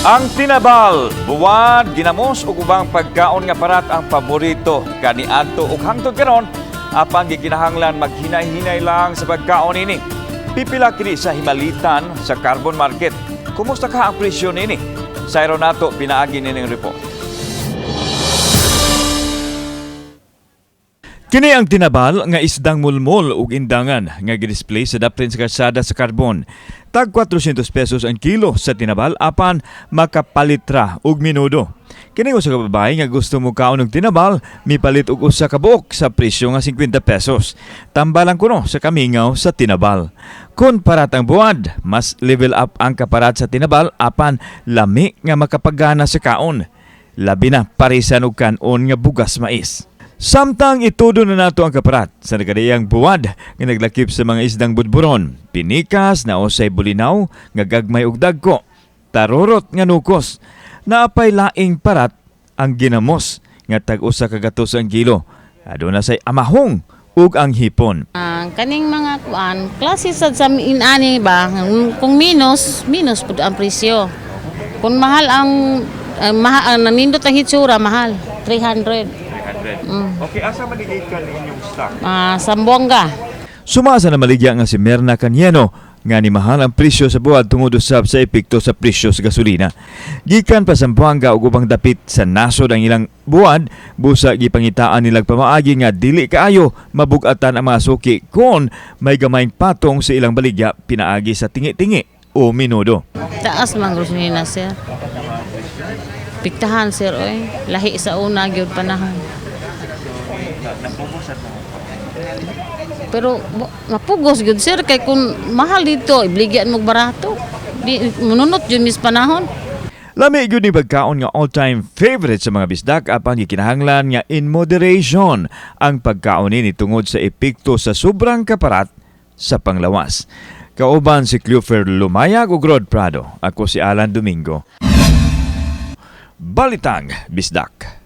Ang tinabal, buwad, ginamos ug ubang pagkaon nga parat ang paborito kaniadto ug hangtod karon apang gikinahanglan maghinay-hinay lang sa pagkaon ini. Pipila kini sa himalitan sa carbon market. Kumusta ka ang presyo nini? Sayro nato pinaagi nining report. Kini ang tinabal nga isdang mulmol ug indangan nga gidisplay sa daprin sa kalsada sa Carbon. Tag 400 pesos ang kilo sa tinabal apan makapalitra ug minudo. Kini usa ka babae nga gusto mo kaon og tinabal, mipalit og usa ka buok sa presyo nga 50 pesos. Tambalang kuno sa kamingaw sa tinabal. Kun parat ang buwad, mas level up ang kaparat sa tinabal apan lami nga makapagana sa kaon. Labi na parisan og kanon nga bugas mais. Samtang itudo na nato ang kaparat sa nagkadayang buwad nga naglakip sa mga isdang budburon, pinikas na usay bulinaw nga gagmay og dagko, tarorot nga nukos, naapay laing parat ang ginamos nga tag-usa ka gatos ang kilo. Aduna say amahong ug ang hipon. Kaning mga kuan, klase sa inani ba, kung minus pud ang presyo. Kung mahal ang nanindot ang hitsura, mahal, 300. Okay, asa maligid ka inyong stock? Sambuanga. Sumasa na maligya nga si Merna Canieno nga ni mahal ang presyo sa buwad tungod usab sa epekto sa presyo sa gasolina. Gikan pa Sambuanga ug ubang dapit sa nasod ang ilang buwad, busa gipangitaan nilang pamaagi nga dili kaayo mabug-atan ang mga suki kon may gamayng patong sa ilang baligya pinaagi sa tingi-tingi o minudo. Taas man gasolina, sir. Piktahan, sir, oy. Lahi sa una gyud panahon. Pero mapugos gyud, sir, kay kung mahal dito ibligyan mo barato. Di mununot jud mis panahon. Lami gyud ni pagkaon nga all-time favorite sa mga bisdak apan gikinahanglan nga in moderation ang pagkaon ni tungod sa epekto sa sobrang kaparat sa panglawas. Kauban si Clover Lumayag ug Rod Prado. Ako si Alan Domingo. Balitang Bisdak.